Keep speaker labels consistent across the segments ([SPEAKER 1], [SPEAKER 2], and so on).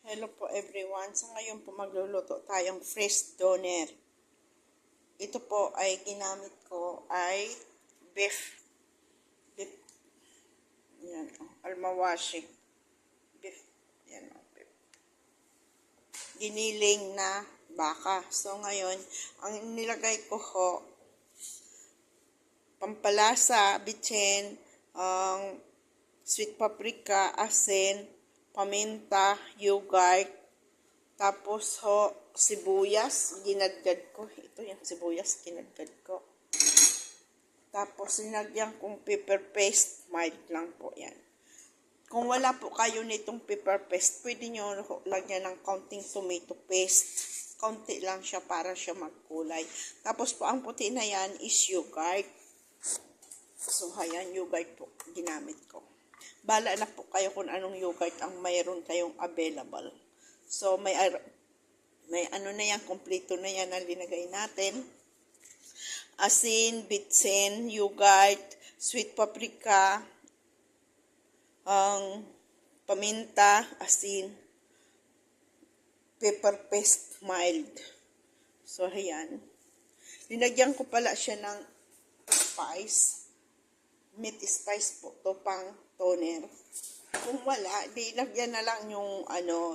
[SPEAKER 1] Hello po everyone. Sa ngayon po magluluto tayong fresh doner. Ito po ay ginamit ko ay beef. Beef. Yan o. Almawashi. Beef. Yan o. Beef. Giniling na baka. So ngayon, ang nilagay ko ho, pampalasa, bitchin, sweet paprika, asin, paminta, yogurt, tapos ho, sibuyas, ginadgad ko. Ito yung sibuyas, ginadgad ko. Tapos, sinagyan kong pepper paste, mild lang po yan. Kung wala po kayo nitong pepper paste, pwede nyo lagyan ng counting tomato paste. Kaunti lang siya para siya magkulay. Tapos po, ang puti na yan is yogurt. So, ayan, yogurt po, ginamit ko. Bala na po kayo kung anong yogurt ang mayroon kayong available. So, may ano na yan, kompleto na yan na linagay natin. Asin, bitsin, yogurt, sweet paprika, paminta, asin, pepper paste, mild. So, ayan. Linagyan ko pala siya ng spice. Meat spice po. Ito pang toner. Kung wala, di lagyan na lang yung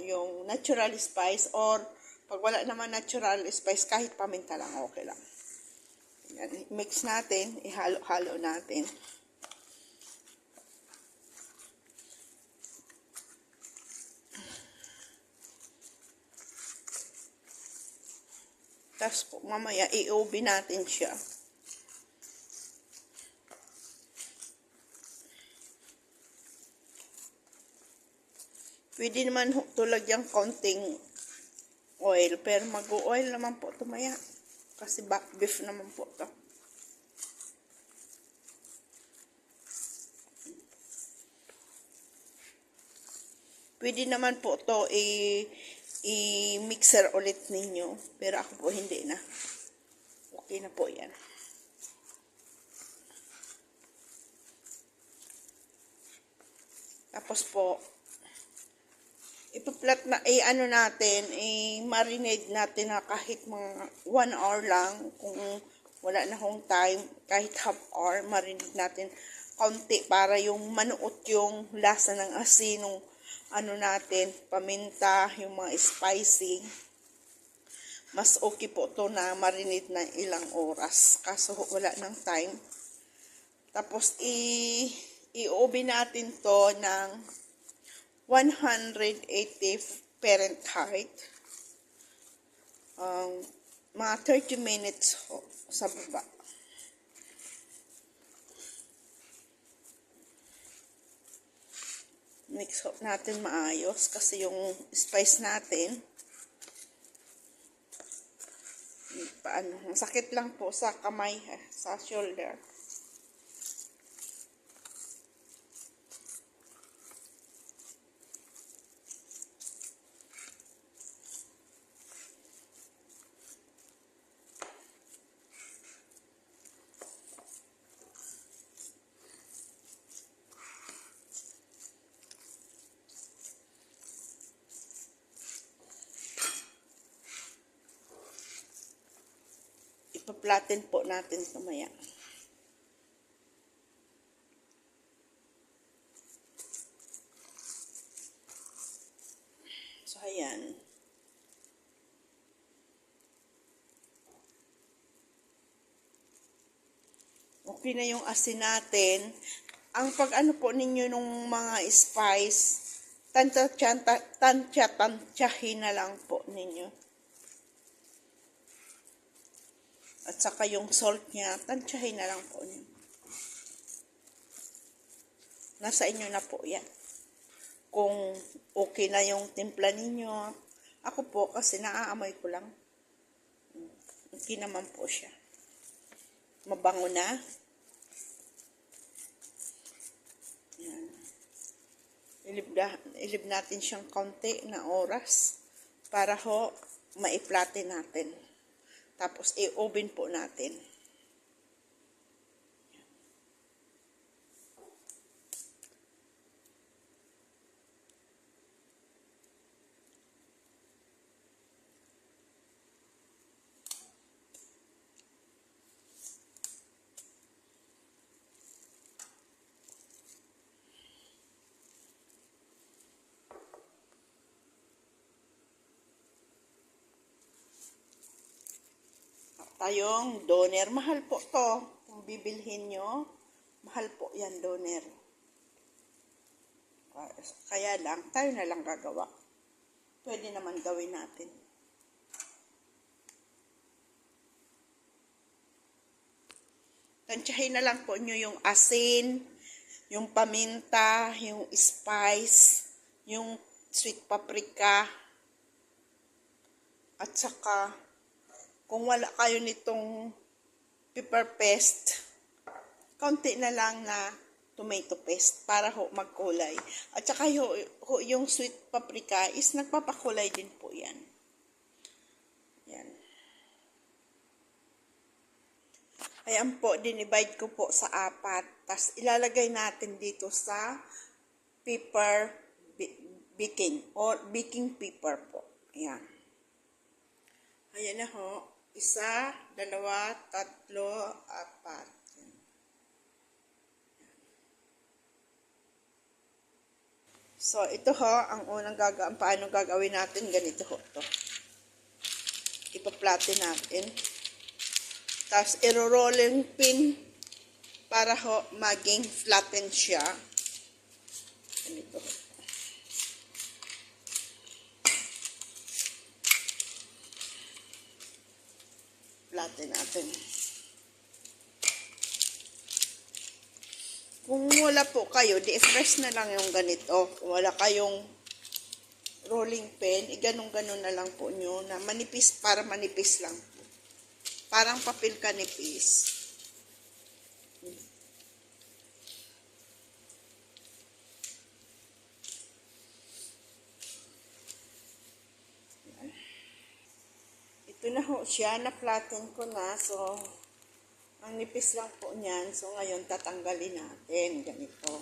[SPEAKER 1] yung natural spice, or pag wala naman natural spice, kahit paminta lang, okay lang. Yan, mix natin, ihalo-halo natin. Tapos po, mamaya i-oven natin siya. Pwede naman ito lagyan konting oil, pero mag-oil naman po ito maya. Kasi beef naman po ito. Pwede naman po ito i-mixer ulit ninyo. Pero ako po hindi na. Okay na po yan. Tapos po, ipaplat na, marinate natin na kahit mga 1 hour lang. Kung wala na hong time, kahit half hour, marinate natin kaunti para yung manuot yung lasa ng asin, ng natin, paminta, yung mga spicy. Mas okay po to na marinate na ilang oras. Kaso wala ng time. Tapos, i-oven natin to ng 180 Fahrenheit. Mga 30 minutes ho, sa baba. Mix natin maayos kasi yung spice natin, masakit lang po sa kamay, sa shoulder. Ipa-flatten po natin mamaya. So, ayan. Okay na yung asin natin. Ang pag-ano po ninyo nung mga spice, tansyahin na lang po ninyo. At saka yung salt niya, tansyahin na lang po ninyo. Nasa inyo na po yan. Kung okay na yung timpla ninyo. Ako po, kasi naaamoy ko lang. Okay naman po siya. Mabango na. Yan. Ilib natin siyang konti na oras para ho maiplatin natin. Tapos i-oven po natin. tayong doner. Mahal po to. Kung bibilhin nyo, mahal po yan, doner. Kaya lang, tayo na lang gagawa. Pwede naman gawin natin. Tansyahin na lang po nyo yung asin, yung paminta, yung spice, yung sweet paprika, at saka kung wala kayo nitong pepper paste, kaunti na lang na tomato paste para ho magkulay. At saka yung sweet paprika is nagpapakulay din po yan. Yan. Ayan po, dinivide ko po sa 4. Tapos ilalagay natin dito sa pepper baking or baking pepper po. Ayan. Ayan na ho. 1, 2, 3, 4. So, ito ho, ang unang paano gagawin natin, ganito ho to. Ipa-flatten natin. Tapos, iro-rolling pin para ho maging flatten siya. Ganito ho. Flatten natin. Kung wala po kayo, di-press na lang yung ganito. Kung wala kayong rolling pin, ganun-ganun na lang po nyo na manipis para manipis lang po. Parang papel kanipis. Ito na ho siya, na-flatten ko na. So, ang nipis lang po niyan. So, ngayon tatanggalin natin. Ganito.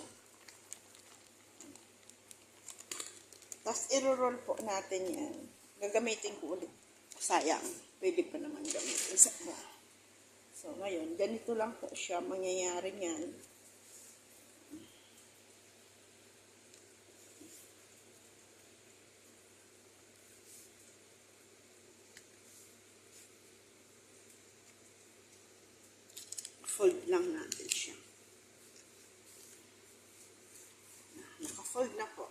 [SPEAKER 1] Tapos, iro-roll po natin yan. Gagamitin ko ulit. Sayang. Pwede pa naman gamitin sa mo. So, ngayon, ganito lang po siya. Mangyayari yan. Fold lang natin siya. Naka-fold na po.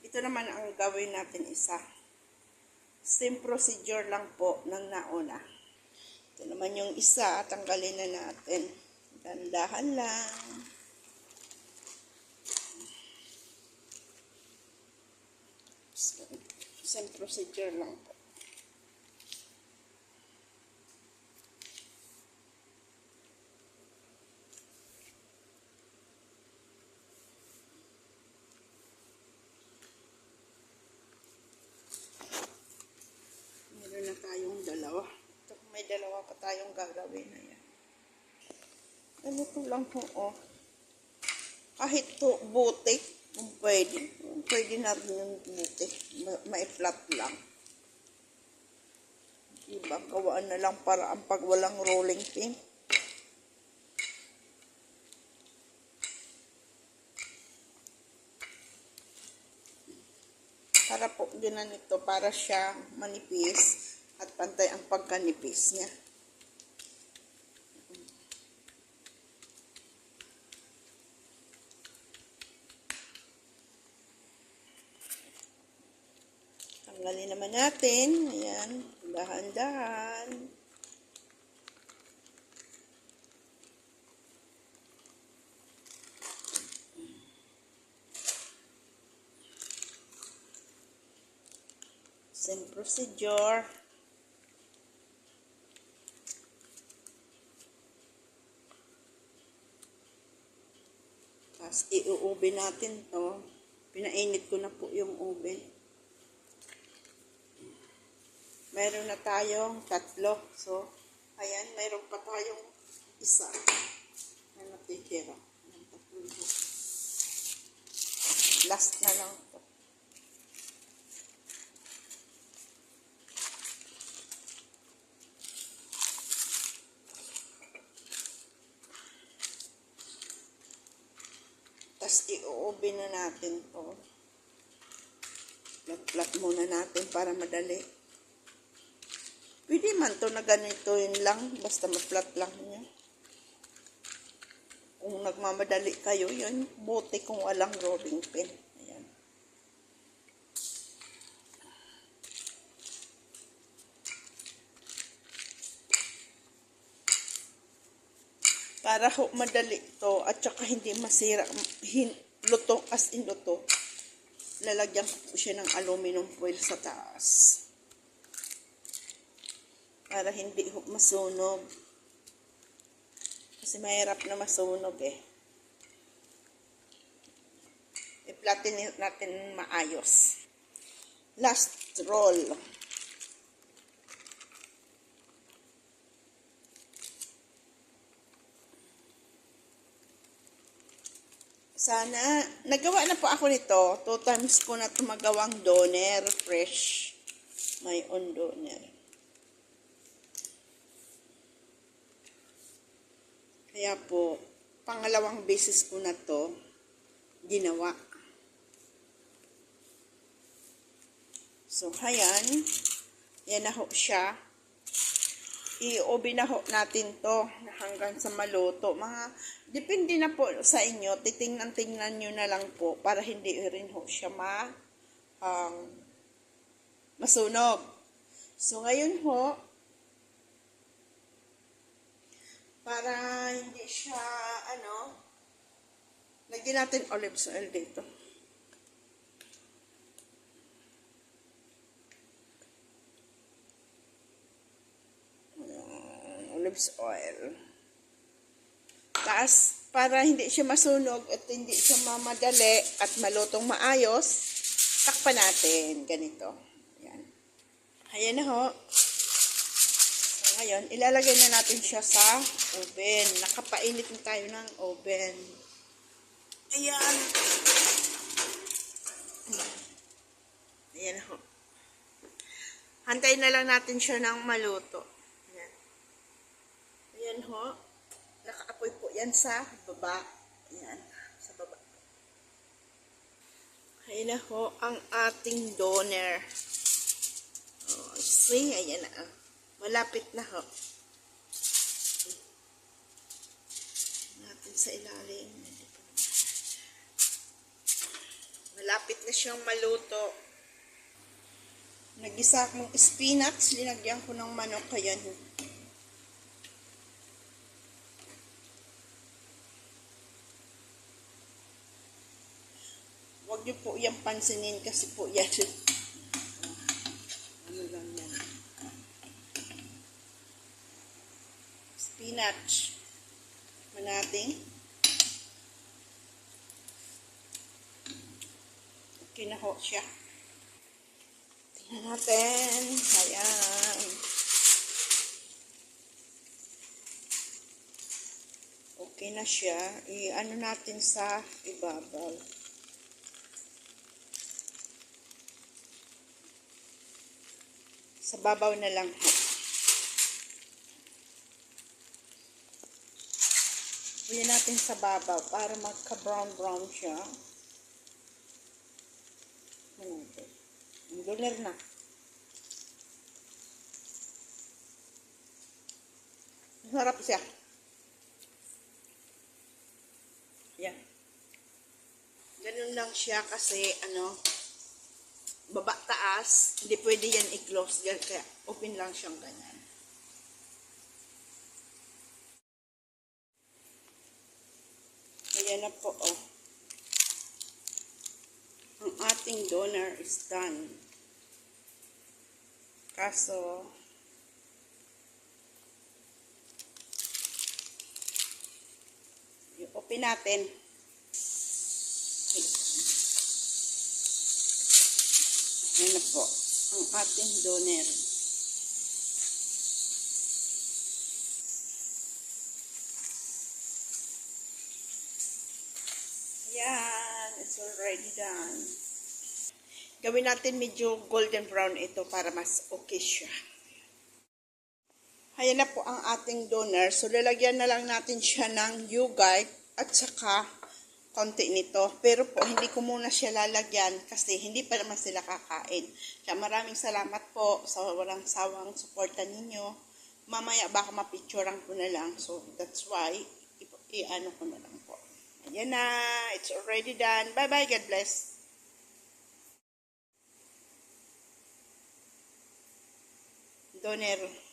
[SPEAKER 1] Ito naman ang gawin natin isa. Same procedure lang po ng nauna. Ito naman yung isa. Tanggalin na natin. Dandahan lang. Same procedure lang po. Na tayong dalawa. Ito, may dalawa pa tayong gagawin na yan. Ganito lang po, oh. Kahit to butik, kung pwede. Pwede na rin yung butik. Ma-flat lang. Diba, gawaan na lang para ang pag walang rolling pin. Para po ginanito, para siya manipis at pantay ang pagkanipis niya. Tanggalin naman natin. Ayan, dahan-dahan. Same procedure. Tapos, i-oven natin to. Pinainit ko na po yung oven. Meron na tayong 3. So, ayan, meron pa tayong isa. May natitira. Last na lang to. Tapos, i-oven na natin to. Flat muna natin para madali. Pwede man to na ganito yun lang, basta ma-flat lang niya. Kung nagmamadali kayo, yun, bote kung walang rolling pin. Ayan. Para ho madali to at saka hindi masira, luto as in luto. Lalagyan ko po siya ng aluminum foil sa taas. Para hindi ho masunog. Kasi mahirap na masunog eh. I-flatten natin maayos. Last roll. Sana, nagawa na po ako nito. 2 times ko na ito magawang doner, fresh. My own doner. Kaya po, pangalawang beses ko na to ginawa. So, ayan. Yan na ho siya. I-oven na ho natin to hanggang sa maluto. Depende na po sa inyo. Titingnan nyo na lang po para hindi rin ho siya masunog. So, ngayon ho, para hindi siya, lagyan natin olive oil dito. Olive oil. Tapos, para hindi siya masunog at hindi siya mamadali at malutong maayos, takpan natin. Ganito. Ayan. Ayan na ho. So, ngayon, ilalagay na natin siya sa oven. Nakapainit na tayo ng oven. Ayan. Ayan ho. Hantayin na lang natin siya ng maluto. Ayan. Ayan ho. Nakaapoy po yan sa baba. Ayan. Sa baba. Ayan na ho ang ating doner. Oh, see? Ayan na. Malapit na ho. Natin sa ilalim. Malapit na siyang maluto. Nagisa akong spinach. Linagyan ko ng manok. Ayan. Huwag niyo po yung pansinin kasi po yan. Ano lang yan. Spinach. Natin. Okay na ho siya. Tingnan natin. Ayan. Okay na siya. I-ano natin sa ibabaw. Sa babaw na lang ho. Huwag natin sa babaw para magka-brown-brown siya. Ang doner na. Masarap siya. Yan. Ganun lang siya kasi baba taas, hindi pwede yan i-close, kaya open lang siyang ganyan. Ayan na po, oh. Ang ating doner is done. Kaso, i-open natin. Ayan na po, ang ating doner. Yan, it's already done. Gawin natin medyo golden brown ito para mas okay siya. Ayan na po ang ating doner. So, lalagyan na lang natin siya ng yogurt at saka konti nito. Pero po, hindi ko muna siya lalagyan kasi hindi pa naman sila kakain. Kaya maraming salamat po sa walang sawang suporta ninyo. Mamaya baka mapicturean ko na lang. So, that's why, i-ano ko na lang po. Ayan na. It's already done. Bye-bye. God bless. Doner.